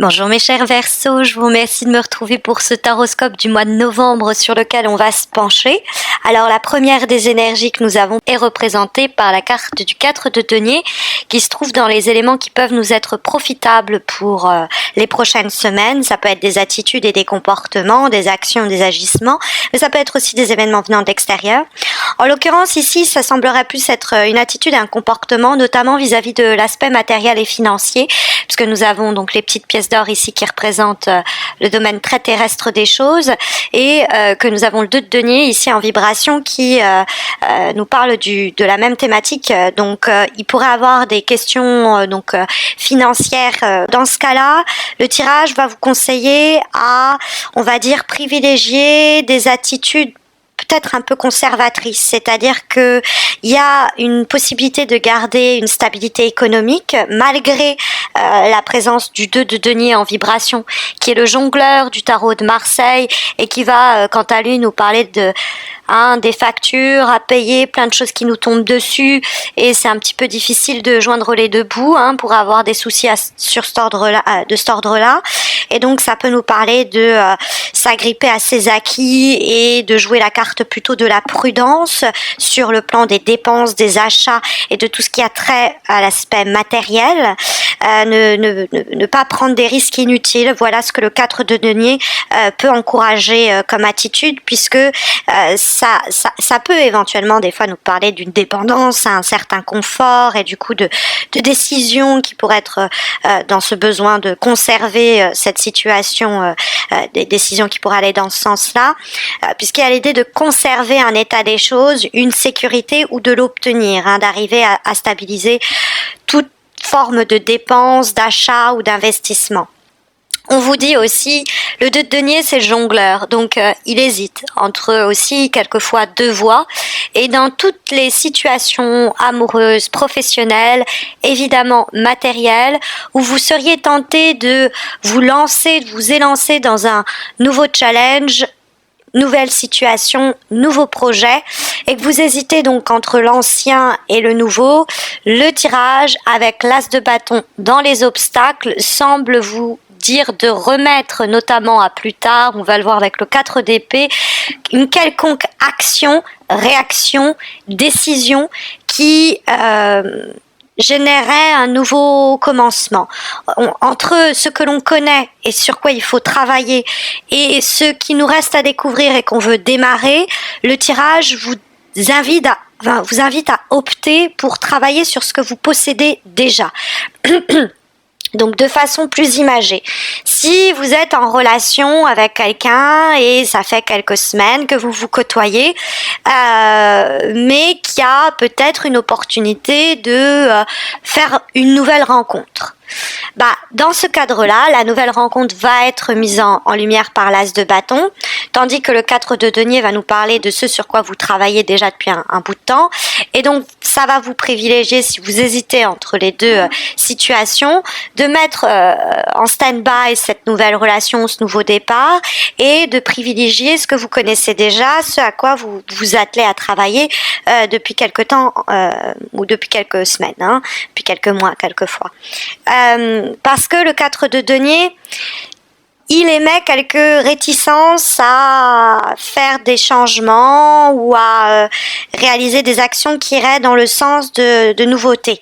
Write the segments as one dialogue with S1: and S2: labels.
S1: Bonjour mes chers Verseaux, je vous remercie de me retrouver pour ce taroscope du mois de novembre sur lequel on va se pencher. Alors la première des énergies que nous avons est représentée par la carte du 4 de denier qui se trouve dans les éléments qui peuvent nous être profitables pour les prochaines semaines. Ça peut être des attitudes et des comportements, des actions, des agissements, mais ça peut être aussi des événements venant de l'extérieur. En l'occurrence ici, ça semblerait plus être une attitude et un comportement, notamment vis-à-vis de l'aspect matériel et financier, puisque nous avons donc les petites pièces d'or ici qui représentent le domaine très terrestre des choses et que nous avons le 2 de denier ici en vibration qui nous parle de la même thématique. Donc il pourrait avoir des questions financières. Dans ce cas-là, le tirage va vous conseiller à, on va dire, privilégier des attitudes peut-être un peu conservatrice, c'est-à-dire que il y a une possibilité de garder une stabilité économique malgré la présence du 2 de denier en vibration, qui est le jongleur du tarot de Marseille et qui va, quant à lui, nous parler de des factures à payer, plein de choses qui nous tombent dessus et c'est un petit peu difficile de joindre les deux bouts pour avoir des soucis sur cet ordre-là. Et donc ça peut nous parler de s'agripper à ses acquis et de jouer la carte plutôt de la prudence sur le plan des dépenses, des achats et de tout ce qui a trait à l'aspect matériel. Ne pas prendre des risques inutiles. Voilà ce que le 4 de denier peut encourager comme attitude, puisque ça peut éventuellement des fois nous parler d'une dépendance à un certain confort et du coup de décisions qui pourraient être dans ce besoin de conserver cette situation, des décisions qui pourraient aller dans ce sens-là, puisqu'il y a l'idée de conserver un état des choses, une sécurité ou de l'obtenir, d'arriver à stabiliser toute forme de dépense, d'achat ou d'investissement. On vous dit aussi, le 2 de denier, c'est le jongleur, donc il hésite entre aussi quelquefois deux voies. Et dans toutes les situations amoureuses, professionnelles, évidemment matérielles, où vous seriez tenté de vous lancer, de vous élancer dans un nouveau challenge, nouvelle situation, nouveau projet, et que vous hésitez donc entre l'ancien et le nouveau, le tirage avec l'as de bâton dans les obstacles semble vous dire de remettre notamment à plus tard, on va le voir avec le 4 d'épée, une quelconque action, réaction, décision qui générerait un nouveau commencement. Entre ce que l'on connaît et sur quoi il faut travailler et ce qui nous reste à découvrir et qu'on veut démarrer, le tirage vous invite à opter pour travailler sur ce que vous possédez déjà. Donc de façon plus imagée. Si vous êtes en relation avec quelqu'un et ça fait quelques semaines que vous vous côtoyez, mais qu'il y a peut-être une opportunité de faire une nouvelle rencontre. Dans ce cadre-là, la nouvelle rencontre va être mise en lumière par l'as de bâton, tandis que le 4 de denier va nous parler de ce sur quoi vous travaillez déjà depuis un bout de temps. Et donc, ça va vous privilégier, si vous hésitez entre les deux situations, de mettre en stand-by cette nouvelle relation, ce nouveau départ, et de privilégier ce que vous connaissez déjà, ce à quoi vous vous attelez à travailler depuis quelque temps ou depuis quelques semaines, depuis quelques mois, quelquefois. Parce que le 4 de denier, il émet quelques réticences à faire des changements ou à réaliser des actions qui iraient dans le sens de nouveautés.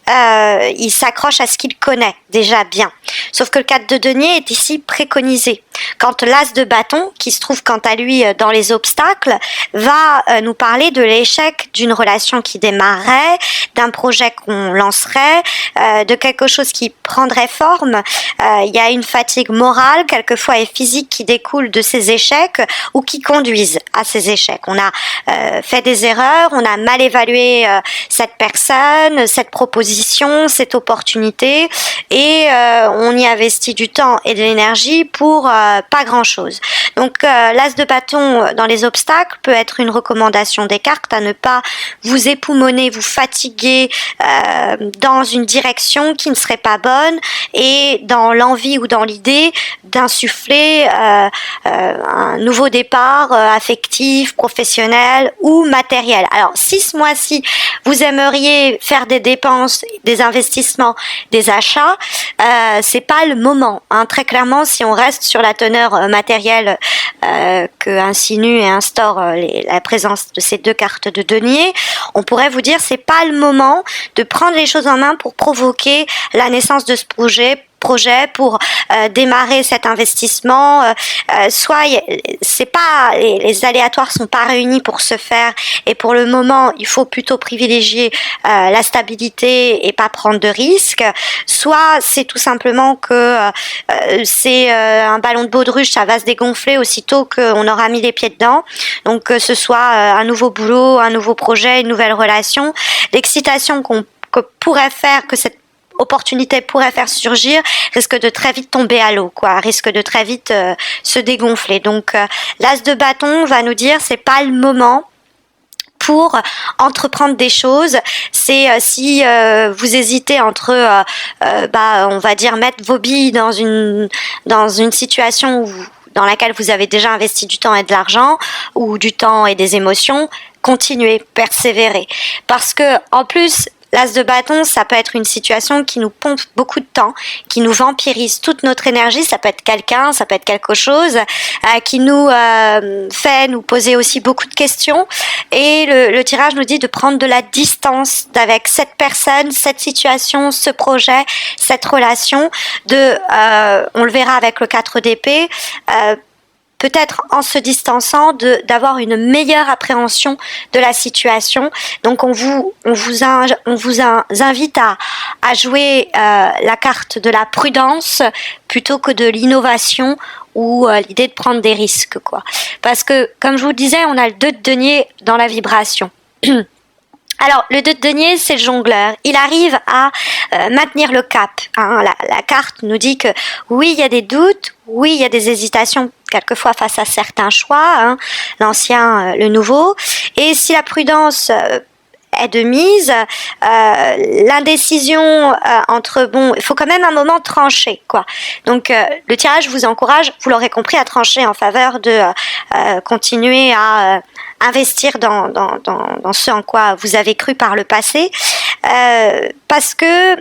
S1: Il s'accroche à ce qu'il connaît déjà bien. Sauf que le 4 de denier est ici préconisé. Quand l'as de bâton, qui se trouve quant à lui dans les obstacles, va nous parler de l'échec d'une relation qui démarrerait, d'un projet qu'on lancerait, de quelque chose qui prendrait forme. Il y a une fatigue morale, quelquefois et physique, qui découle de ces échecs ou qui conduisent à ces échecs. On a fait des erreurs, on a mal évalué cette personne, cette proposition, cette opportunité et on y investit du temps et de l'énergie pour pas grand-chose. Donc l'as de bâton dans les obstacles peut être une recommandation des cartes à ne pas vous époumoner, vous fatiguer dans une direction qui ne serait pas bonne et dans l'envie ou dans l'idée d'insuffler un nouveau départ affectif, professionnel ou matériel. Alors si ce mois-ci vous aimeriez faire des dépenses, des investissements, des achats, c'est pas le moment. Hein. Très clairement, si on reste sur la teneur matérielle que insinue et instaure la présence de ces deux cartes de denier, on pourrait vous dire c'est pas le moment de prendre les choses en main pour provoquer la naissance de ce projet pour démarrer cet investissement. Soit c'est pas les aléatoires sont pas réunis pour ce faire et pour le moment il faut plutôt privilégier la stabilité et pas prendre de risques. Soit c'est tout simplement que c'est un ballon de baudruche, ça va se dégonfler aussitôt qu'on aura mis les pieds dedans. Donc que ce soit un nouveau boulot, un nouveau projet, une nouvelle relation, l'excitation que pourrait faire que cette opportunité pourrait faire surgir risque de très vite tomber à l'eau, risque de très vite se dégonfler. Donc l'as de bâton va nous dire c'est pas le moment pour entreprendre des choses. C'est si vous hésitez entre on va dire mettre vos billes dans une situation dans laquelle vous avez déjà investi du temps et de l'argent ou du temps et des émotions, continuez, persévérez, parce que en plus l'as de bâton, ça peut être une situation qui nous pompe beaucoup de temps, qui nous vampirise toute notre énergie. Ça peut être quelqu'un, ça peut être quelque chose qui nous fait nous poser aussi beaucoup de questions. Et le tirage nous dit de prendre de la distance avec cette personne, cette situation, ce projet, cette relation. On le verra avec le 4 d'épée. Peut-être en se distançant d'avoir une meilleure appréhension de la situation. Donc on vous invite à jouer la carte de la prudence plutôt que de l'innovation ou l'idée de prendre des risques, Parce que comme je vous le disais, on a le 2 de denier dans la vibration. Alors, le 2 de denier, c'est le jongleur. Il arrive à maintenir le cap. Hein. La carte nous dit que oui, il y a des doutes, oui, il y a des hésitations, quelquefois face à certains choix, hein, l'ancien, le nouveau. Et si la prudence est de mise, l'indécision entre il faut quand même un moment trancher, Donc le tirage vous encourage, vous l'aurez compris, à trancher en faveur de continuer à investir dans ce en quoi vous avez cru par le passé, parce que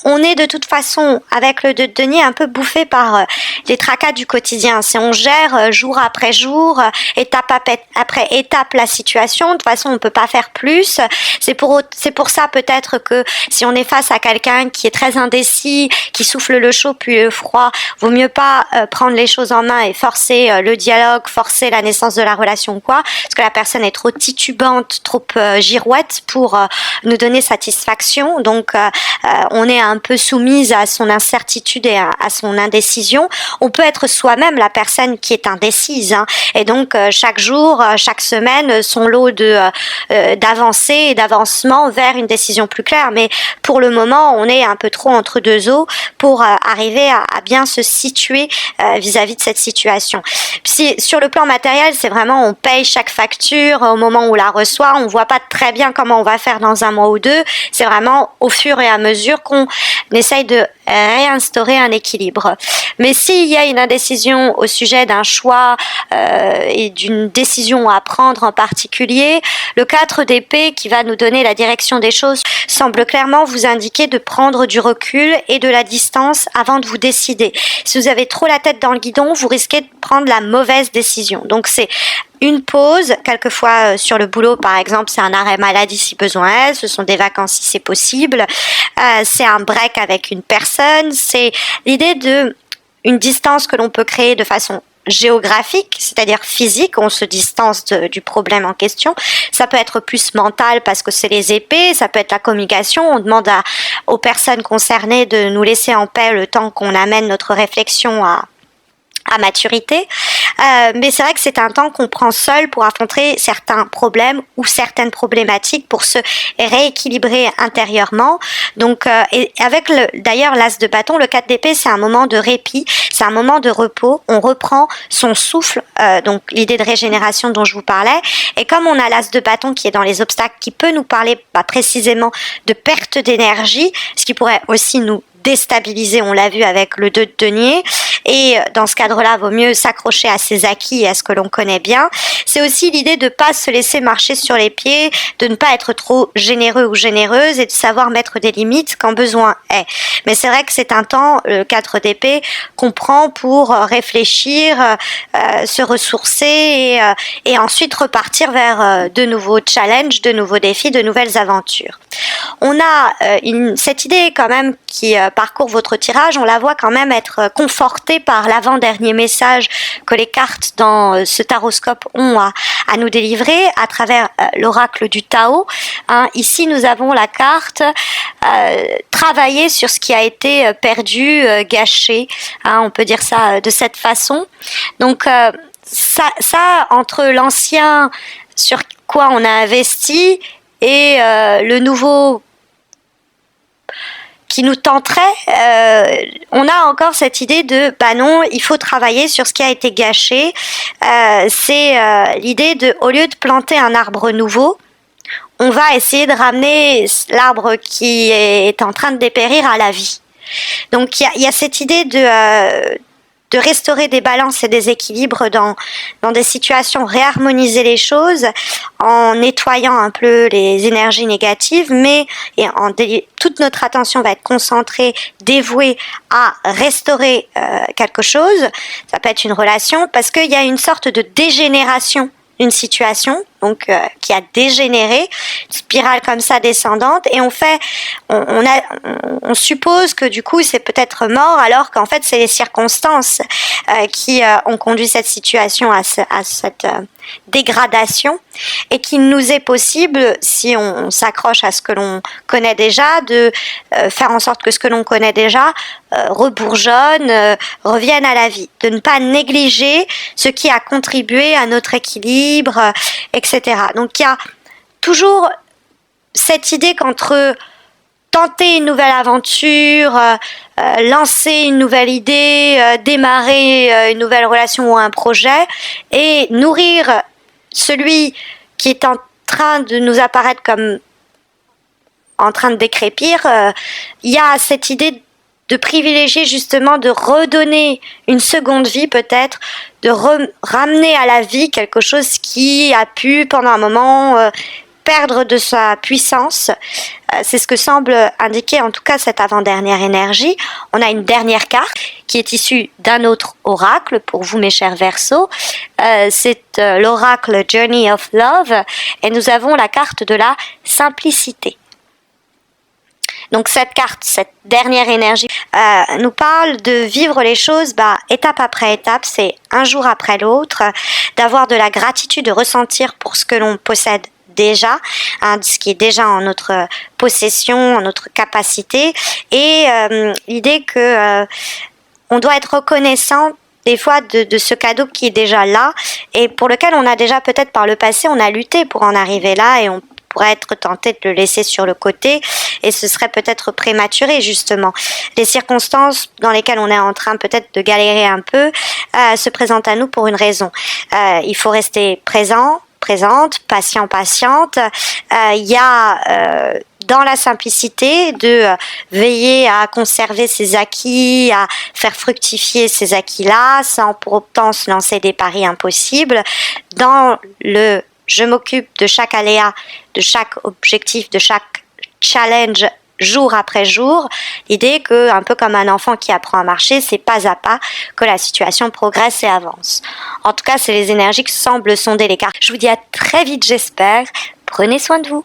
S1: on est de toute façon, avec le 2 de denier, un peu bouffé par les tracas du quotidien. Si on gère jour après jour, étape après étape la situation, de toute façon on ne peut pas faire plus. C'est pour ça peut-être que si on est face à quelqu'un qui est très indécis, qui souffle le chaud puis le froid, vaut mieux pas prendre les choses en main et forcer le dialogue, forcer la naissance de la relation, parce que la personne est trop titubante, trop girouette pour nous donner satisfaction. Donc on est un peu soumise à son incertitude et à son indécision. On peut être soi-même la personne qui est indécise, hein, et donc chaque jour, chaque semaine, son lot d'avancées et d'avancement vers une décision plus claire. Mais pour le moment, on est un peu trop entre deux eaux pour arriver à bien se situer vis-à-vis de cette situation. Puis, sur le plan matériel, c'est vraiment on paye chaque facture au moment où on la reçoit. On voit pas très bien comment on va faire dans un mois ou deux. C'est vraiment au fur et à mesure qu'on essaye de réinstaurer un équilibre. Mais s'il y a une indécision au sujet d'un choix et d'une décision à prendre en particulier, le 4 d'épée qui va nous donner la direction des choses semble clairement vous indiquer de prendre du recul et de la distance avant de vous décider. Si vous avez trop la tête dans le guidon, vous risquez de prendre la mauvaise décision. Donc c'est une pause, quelquefois sur le boulot par exemple, c'est un arrêt maladie si besoin est, ce sont des vacances si c'est possible, c'est un break avec une personne, c'est l'idée de une distance que l'on peut créer de façon géographique, c'est-à-dire physique, on se distance du problème en question. Ça peut être plus mental parce que c'est les épées, ça peut être la communication, on demande aux personnes concernées de nous laisser en paix le temps qu'on amène notre réflexion à maturité. Mais c'est vrai que c'est un temps qu'on prend seul pour affronter certains problèmes ou certaines problématiques, pour se rééquilibrer intérieurement. Donc, et avec d'ailleurs l'as de bâton, le 4 d'épée, c'est un moment de répit, c'est un moment de repos. On reprend son souffle, donc l'idée de régénération dont je vous parlais. Et comme on a l'as de bâton qui est dans les obstacles, qui peut nous parler précisément de perte d'énergie, ce qui pourrait aussi nous déstabiliser, on l'a vu avec le 2 de denier, et dans ce cadre-là, vaut mieux s'accrocher à ses acquis et à ce que l'on connaît bien. C'est aussi l'idée de ne pas se laisser marcher sur les pieds, de ne pas être trop généreux ou généreuse et de savoir mettre des limites quand besoin est. Mais c'est vrai que c'est un temps, le 4 d'épée, qu'on prend pour réfléchir, se ressourcer et ensuite repartir vers de nouveaux challenges, de nouveaux défis, de nouvelles aventures. On a cette idée quand même qui parcourt votre tirage, on la voit quand même être confortée par l'avant-dernier message que les cartes dans ce taroscope ont à nous délivrer à travers l'oracle du Tao. Ici, nous avons la carte travailler sur ce qui a été perdu, gâché. On peut dire ça de cette façon. Donc, ça entre l'ancien sur quoi on a investi et le nouveau qui nous tenterait, on a encore cette idée de non, il faut travailler sur ce qui a été gâché. C'est l'idée de, au lieu de planter un arbre nouveau, on va essayer de ramener l'arbre qui est en train de dépérir à la vie. Donc il y a cette idée de restaurer des balances et des équilibres dans des situations, réharmoniser les choses en nettoyant un peu les énergies négatives, mais toute notre attention va être concentrée, dévouée à restaurer quelque chose. Ça peut être une relation, parce qu'il y a une sorte de dégénération d'une situation, donc qui a dégénéré, une spirale comme ça descendante, et on suppose que du coup c'est peut-être mort, alors qu'en fait c'est les circonstances qui ont conduit cette situation à cette dégradation, et qu'il nous est possible, si on s'accroche à ce que l'on connaît déjà, de faire en sorte que ce que l'on connaît déjà rebourgeonne, revienne à la vie, de ne pas négliger ce qui a contribué à notre équilibre, etc. Donc il y a toujours cette idée qu'entre tenter une nouvelle aventure, lancer une nouvelle idée, démarrer une nouvelle relation ou un projet, et nourrir celui qui est en train de nous apparaître comme en train de décrépir, il y a cette idée de privilégier justement, de redonner une seconde vie peut-être, de ramener à la vie quelque chose qui a pu pendant un moment perdre de sa puissance. C'est ce que semble indiquer en tout cas cette avant-dernière énergie. On a une dernière carte qui est issue d'un autre oracle pour vous, mes chers Verseaux. C'est l'oracle Journey of Love, et nous avons la carte de la simplicité. Donc cette carte, cette dernière énergie, nous parle de vivre les choses étape après étape, c'est un jour après l'autre, d'avoir de la gratitude, de ressentir pour ce que l'on possède déjà, ce qui est déjà en notre possession, en notre capacité, et l'idée que on doit être reconnaissant des fois de ce cadeau qui est déjà là, et pour lequel on a déjà peut-être par le passé, on a lutté pour en arriver là, et on pourrait être tenté de le laisser sur le côté, et ce serait peut-être prématuré justement. Les circonstances dans lesquelles on est en train peut-être de galérer un peu se présentent à nous pour une raison. Il faut rester présente, patient, patiente. Il y a dans la simplicité de veiller à conserver ses acquis, à faire fructifier ces acquis-là, sans pour autant se lancer des paris impossibles. Dans le je m'occupe de chaque aléa, de chaque objectif, de chaque challenge jour après jour. L'idée que, un peu comme un enfant qui apprend à marcher, c'est pas à pas que la situation progresse et avance. En tout cas, c'est les énergies qui semblent sonder les cartes. Je vous dis à très vite, j'espère. Prenez soin de vous.